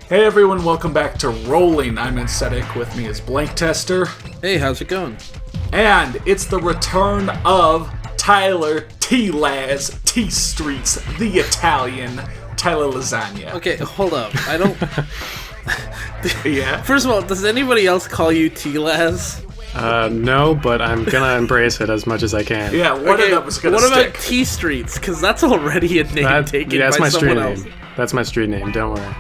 Hey everyone, welcome back to Rolling. I'm Insetic, with me is Blank Tester. Hey, how's it going? And it's the return of Tyler T-Laz T-Streets, the Italian Tyler Lasagna. Okay, hold up. I don't... Yeah? First of all, does anybody else call you T-Laz? No, but I'm gonna embrace it as much as I can. Yeah, one of them was gonna stick. What about T-Streets? Because that's already a name taken by my someone street else. name. That's my street name, don't worry.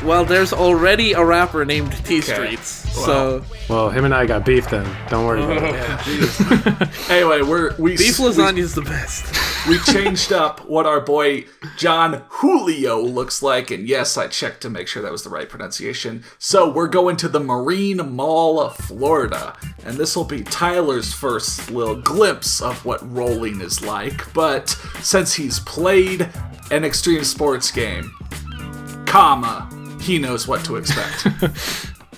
Well, there's already a rapper named T-Streets, so... Well, him and I got beef then. Don't worry about it. Yeah, anyway, beef lasagna's the best. We changed up what our boy John Julio looks like, and yes, I checked to make sure that was the right pronunciation. So we're going to the Marine Mall of Florida, and this will be Tyler's first little glimpse of what rolling is like, but since he's played an extreme sports game, he knows what to expect.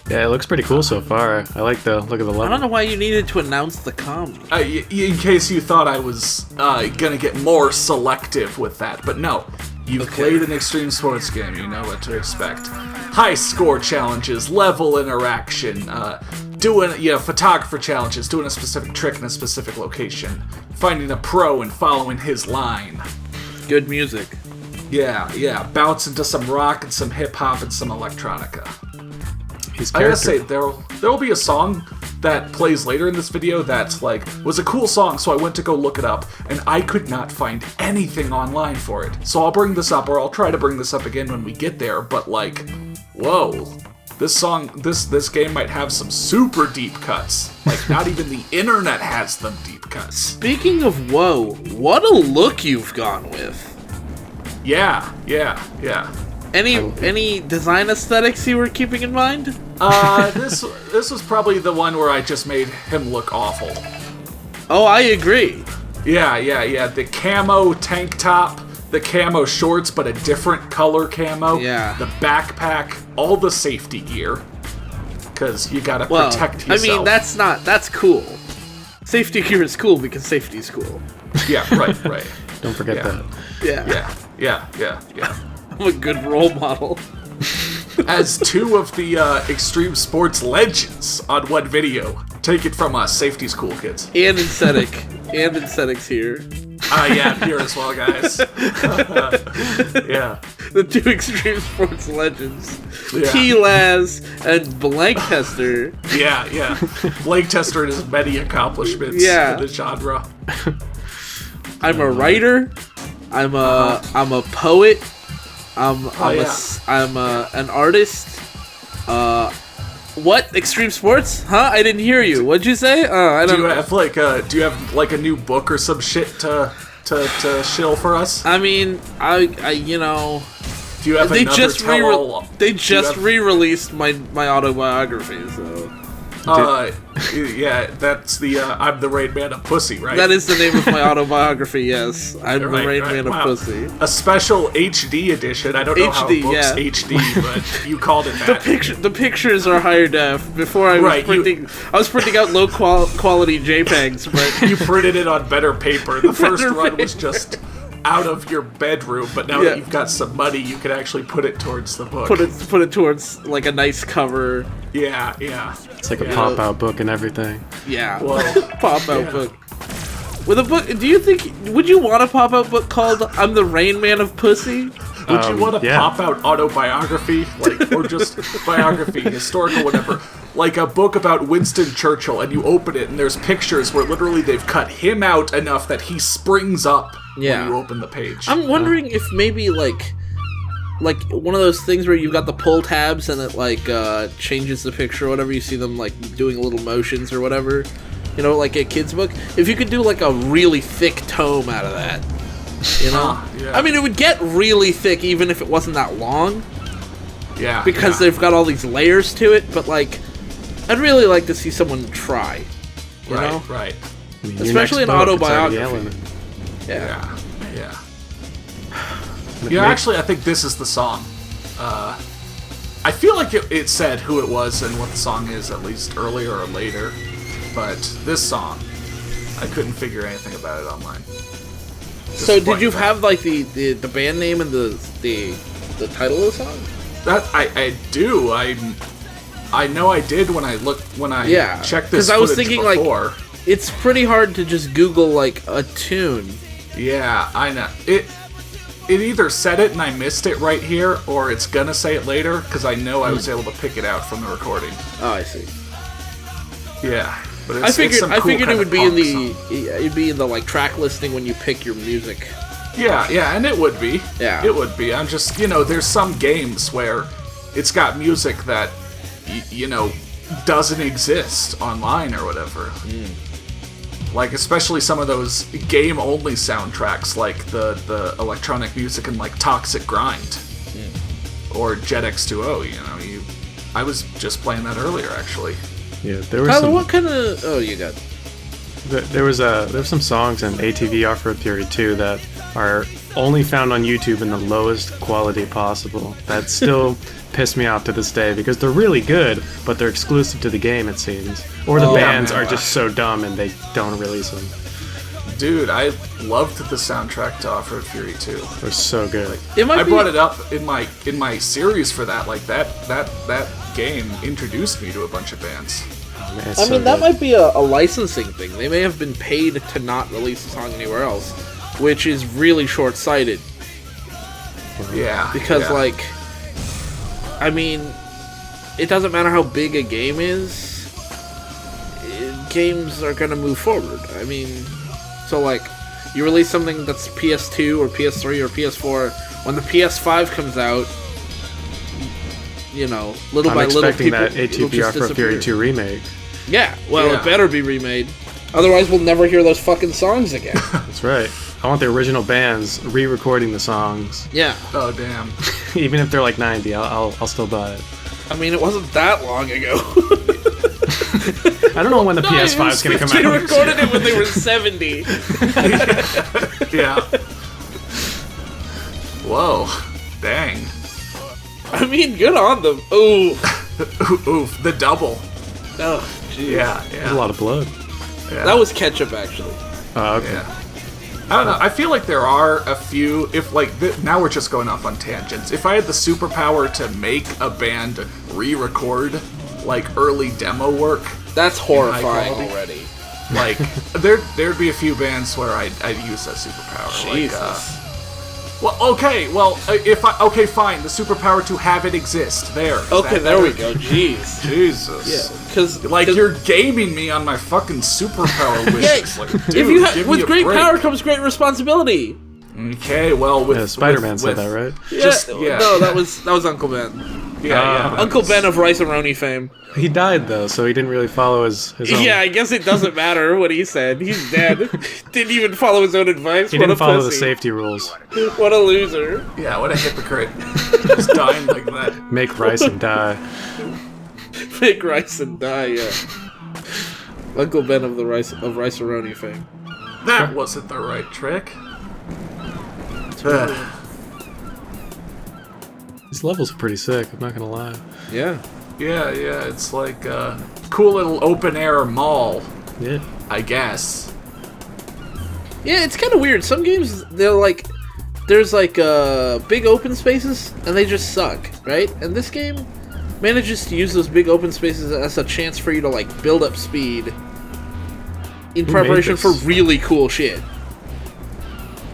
Yeah, it looks pretty cool so far. I like the look of the level. I don't know why you needed to announce the comma. In case you thought I was gonna get more selective with that, but no. You've played an extreme sports game, you know what to expect. High score challenges, level interaction, doing photographer challenges, doing a specific trick in a specific location, finding a pro and following his line. Good music. Yeah, bounce into some rock and some hip hop and some electronica. I gotta say, there will be a song that plays later in this video that was a cool song, so I went to go look it up, and I could not find anything online for it. So I'll bring this up, or I'll try to bring this up again when we get there. But whoa, this game might have some super deep cuts. Not even the internet has them deep cuts. Speaking of whoa, what a look you've gone with. Yeah. Any design aesthetics you were keeping in mind? This was probably the one where I just made him look awful. Oh, I agree. Yeah. The camo tank top, the camo shorts, but a different color camo. Yeah. The backpack, all the safety gear. Because you gotta protect yourself. I mean, that's cool. Safety gear is cool because safety's cool. Yeah, right. Don't forget that. Yeah. I'm a good role model. As two of the extreme sports legends on one video. Take it from us, safety's cool, kids. And Insetic's here. Yeah, I'm here as well, guys. Yeah. The two extreme sports legends. Yeah. T-Laz and Blank Tester. Yeah. Blank Tester and his many accomplishments in the genre. I'm a writer. I'm a poet. I'm an artist. What? Extreme sports? Huh? I didn't hear you. What'd you say? I don't know. Do you have a new book or some shit to shill for us? I mean, I Do you have they another just tell-all? re-released my autobiography, so. Yeah, that's the I'm the Rain Man of Pussy, right? That is the name of my autobiography, yes. I'm the Rain Man of Pussy. A special HD edition. I don't know how a book's HD, but you called it that. The pictures are higher def. Before I was printing out low quality JPEGs, but you printed it on better paper. The first run was just out of your bedroom, but now that you've got some money, you can actually put it towards the book. Put it towards a nice cover. Yeah. It's like a pop-out book and everything. Yeah, pop-out book. With a book, would you want a pop-out book called "I'm the Rain Man of Pussy"? Would you want a pop-out autobiography, or just biography, historical, whatever? Like a book about Winston Churchill, and you open it, and there's pictures where literally they've cut him out enough that he springs up when you open the page. I'm wondering if maybe like one of those things where you've got the pull tabs and it changes the picture or whatever. You see them doing little motions or whatever, like a kid's book. If you could do a really thick tome out of that, I mean, it would get really thick even if it wasn't that long. Yeah, because they've got all these layers to it. But I'd really like to see someone try. You know? Right. I mean, especially an autobiography. Yeah. Actually, I think this is the song. I feel like it said who it was and what the song is, at least earlier or later. But this song, I couldn't figure anything about it online. So did you have like the band name and the title of the song? That I do. I know I did when I checked this. Because I was footage thinking before. like it's pretty hard to just Google like a tune. Yeah, I know. It either said it and I missed it right here, or it's gonna say it later because I know I was able to pick it out from the recording. Oh, I see. Yeah, but I figured it would be in the. it'd be in the like track listing when you pick your music. Yeah, and it would be. Yeah. It would be. I'm just, there's some games where it's got music that, doesn't exist online or whatever. Like, especially some of those game-only soundtracks, like the electronic music in, like, Toxic Grind. Or Jet X2O, I was just playing that earlier, actually. Yeah, there was Tyler, what kind of... Oh, you got... There was some songs in ATV Off-Road Fury 2 that are only found on YouTube in the lowest quality possible. That still piss me off to this day because they're really good, but they're exclusive to the game, it seems. Or the bands are just so dumb and they don't release them. Dude, I loved the soundtrack to Off-Road Fury 2. They're so good. I brought it up in my series for that. Like that game introduced me to a bunch of bands. Man, I mean, that might be a licensing thing. They may have been paid to not release a song anywhere else, which is really short-sighted. Yeah. Because, like, I mean, it doesn't matter how big a game is, games are going to move forward. I mean, so, like, you release something that's PS2 or PS3 or PS4, when the PS5 comes out, little by little, people... I'm expecting that ATV Off-Road Fury 2 remake. Yeah, well, it better be remade. Otherwise, we'll never hear those fucking songs again. That's right. I want the original bands re-recording the songs. Yeah. Oh, damn. Even if they're like 90, I'll still buy it. I mean, it wasn't that long ago. I don't know when the PS5 is going to come out. They recorded it when they were 70. Yeah. Whoa. Dang. I mean, good on them. Ooh. Oof. The double. Oh, jeez. Yeah. There's a lot of blood. Yeah. That was ketchup, actually. Oh, okay. Yeah. I don't know. I feel like there are a few. If now we're just going off on tangents. If I had the superpower to make a band re-record like early demo work, that's horrifying already. Like there'd be a few bands where I'd use that superpower. Jesus. Fine. The superpower to have it exist. There. Okay, there we go. Jeez. Jesus. Yeah, because you're gaming me on my fucking superpower wishes. Like, dude, if you with great power comes great responsibility. Okay, well, Spider-Man said that, right? Yeah. No, that was Uncle Ben. Yeah. Uncle Ben of Rice-A-Roni fame. He died though, so he didn't really follow his own. Yeah, I guess it doesn't matter what he said. He's dead. Didn't even follow his own advice. He didn't follow the safety rules. What a loser. Yeah, what a hypocrite. Just dying like that. Make rice and die. Make rice and die, yeah. Uncle Ben of Rice-A-Roni fame. That wasn't the right trick. These levels are pretty sick, I'm not gonna lie. Yeah. Yeah, it's like a cool little open-air mall. Yeah. I guess. Yeah, it's kind of weird. Some games, there's big open spaces, and they just suck, right? And this game manages to use those big open spaces as a chance for you to, build up speed in preparation for really cool shit.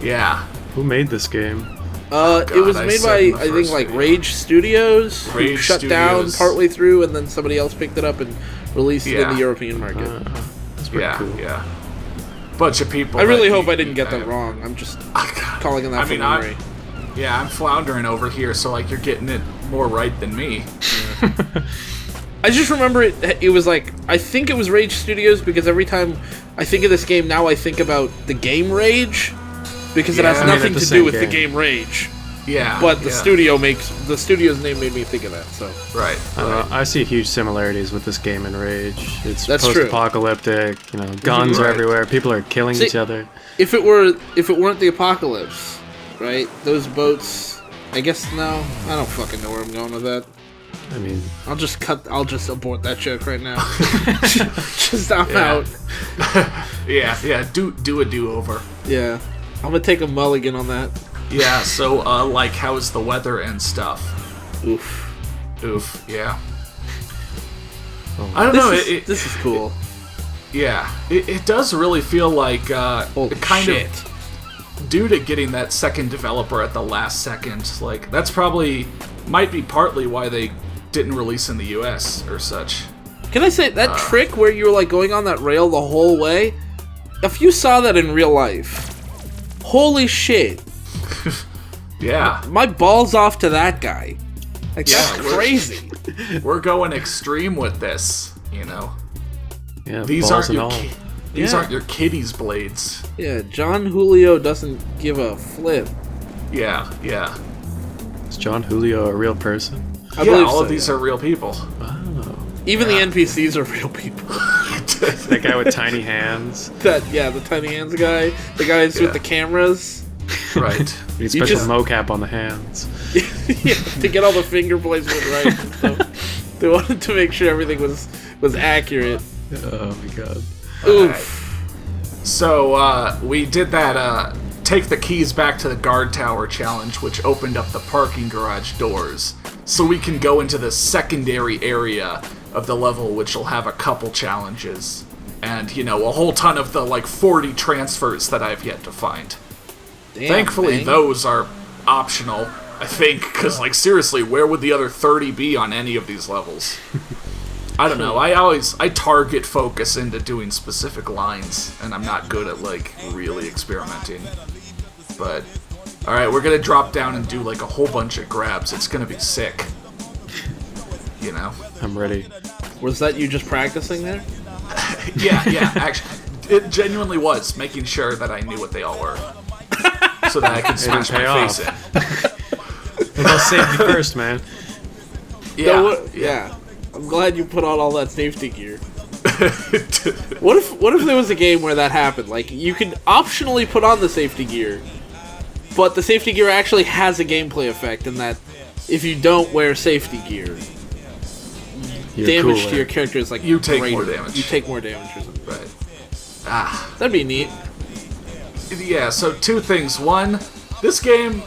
Yeah. Who made this game? It was made by, I think, Rage Studios, who shut down partway through, and then somebody else picked it up and released it in the European market. That's pretty cool. Yeah. Bunch of people. I really hope I didn't get that wrong. I'm just calling it that from memory. I'm floundering over here, so, you're getting it more right than me. I just remember it was I think it was Rage Studios, because every time I think of this game now, I think about the game Rage. Because it has nothing to do with the game Rage. Yeah. But the studio's name made me think of that, so. Right. I see huge similarities with this game and Rage. It's That's post-apocalyptic, guns are everywhere, people are killing each other. If it weren't the apocalypse, right? Those boats, I guess I don't fucking know where I'm going with that. I mean, I'll just abort that joke right now. Just I'm out. Yeah, do a do-over. Yeah. I'm gonna take a mulligan on that. Yeah, so, how's the weather and stuff? Oof. Yeah. I don't know. This is cool. Yeah, it does really feel like Holy kind shit. of due to getting that second developer at the last second. Like that's might be partly why they didn't release in the U.S. or such. Can I say that trick where you were like going on that rail the whole way? If you saw that in real life, holy shit! Yeah, My balls off to that guy. Like that's Yeah, crazy. we're going extreme with this. You know, Yeah, these balls aren't and your all. these Yeah. aren't your kiddies blades. Yeah, John Julio doesn't give a flip. Yeah, yeah. Is John Julio a real person? I Yeah, believe all so, of these yeah. are real people. Oh. Even Yeah. the NPCs are real people. That guy with tiny hands. The tiny hands guy, the guys Yeah. with the cameras. Right. Need You special just- mocap on the hands. Yeah, to get all the finger placement right and stuff. They wanted to make sure everything was accurate. Oh my god. Oof. So, we did that, take the keys back to the guard tower challenge, which opened up the parking garage doors. So we can go into the secondary area of the level, which will have a couple challenges. And, you know, a whole ton of the, 40 transfers that I've yet to find. Damn, Thankfully, man. those are optional, I think, because, seriously, where would the other 30 be on any of these levels? I don't know. I target focus into doing specific lines, and I'm not good at, really experimenting. But, alright, we're gonna drop down and do, a whole bunch of grabs. It's gonna be sick. You know? I'm ready. Was that you just practicing there? Yeah, actually, it genuinely was, making sure that I knew what they all were. So that I could smash pay my off. face in. Well, safety first, man. Yeah. I'm glad you put on all that safety gear. What if there was a game where that happened? Like, you could optionally put on the safety gear, but the safety gear actually has a gameplay effect in that if you don't wear safety gear, You're damage cooler. to your character is like You take greater. more damage. You take more damage or something. Right. That'd be neat. Yeah, so two things. One, this game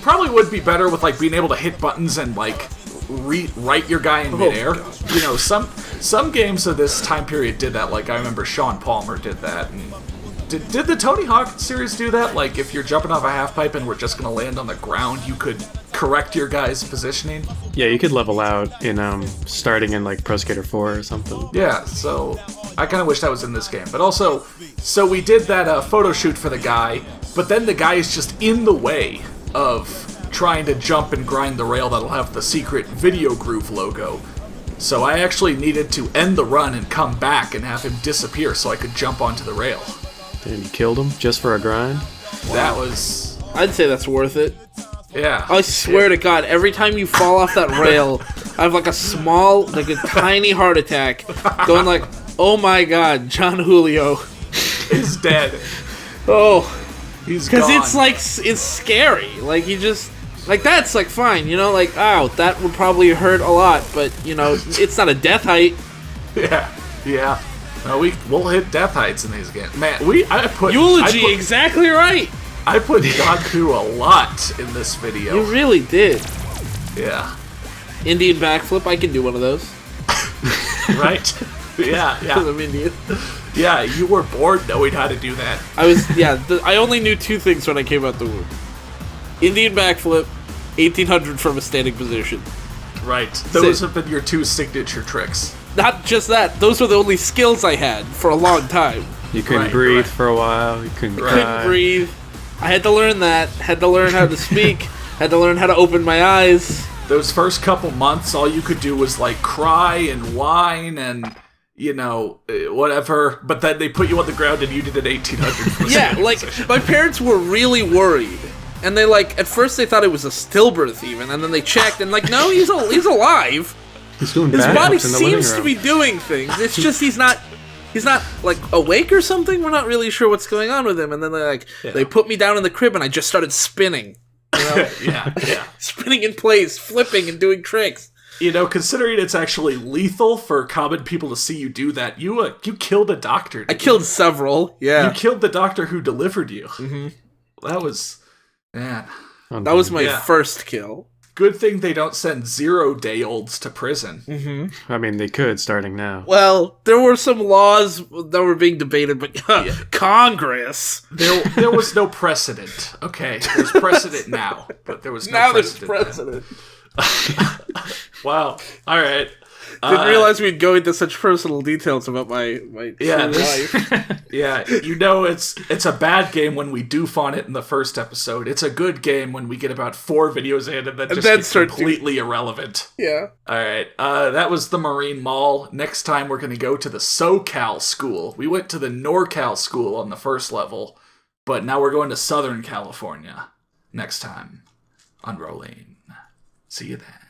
probably would be better with being able to hit buttons and right your guy in midair. God. You know, some games of this time period did that. I remember Sean Palmer did that. And did the Tony Hawk series do that? If you're jumping off a half pipe and we're just gonna land on the ground, you could correct your guy's positioning. Yeah, you could level out in starting in Pro Skater 4 or something. Yeah, so I kind of wish that was in this game. But also, so we did that photo shoot for the guy, but then the guy is just in the way of trying to jump and grind the rail that'll have the secret Video Groove logo. So I actually needed to end the run and come back and have him disappear so I could jump onto the rail. Damn, you killed him just for a grind? That was... I'd say that's worth it. Yeah. I swear to God, every time you fall off that rail, I have a tiny heart attack, going oh my God, John Julio. He's dead. Oh, He's gone. because it's scary. You just that's fine, ow, that would probably hurt a lot, but it's not a death height. Yeah. No, we'll hit death heights in these games. Man, Eulogy, exactly right. I put God through a lot in this video. You really did. Yeah. Indian backflip, I can do one of those. Right? Yeah. Because I'm Indian. Yeah, you were born knowing how to do that. I only knew two things when I came out the womb. Indian backflip, 1800 from a standing position. Right. Those have been your two signature tricks. Not just that, those were the only skills I had for a long time. You couldn't Right, breathe right. for a while. You couldn't cry. Couldn't breathe. I had to learn that. Had to learn how to speak. Had to learn how to open my eyes. Those first couple months, all you could do was cry and whine and, whatever. But then they put you on the ground and you did an 1800. from a Yeah, standing position. my parents were really worried. And they at first they thought it was a stillbirth even, and then they checked and no, he's alive. He's doing His backflips body in the living seems to room. be doing things. It's just he's not awake or something. We're not really sure what's going on with him. And then they put me down in the crib and I just started spinning. Yeah. Spinning in place, flipping and doing tricks. Considering it's actually lethal for common people to see you do that, you killed a doctor. I killed several. Yeah. You killed the doctor who delivered you. Mm-hmm. That was... Man. That was my first kill. Good thing they don't send 0-day-olds to prison. I mean, they could starting now. Well, there were some laws that were being debated, but Congress. There was no precedent. Okay, there's precedent now, but there was no Now there's precedent. precedent. Wow. All right. Didn't realize we'd go into such personal details about my Yeah, true life. Yeah, you know it's a bad game when we doof on it in the first episode. It's a good game when we get about 4 videos in and then just get completely irrelevant. Yeah. All right, that was the Marine Mall. Next time we're going to go to the SoCal school. We went to the NorCal school on the first level, but now we're going to Southern California next time on Rolling. See you then.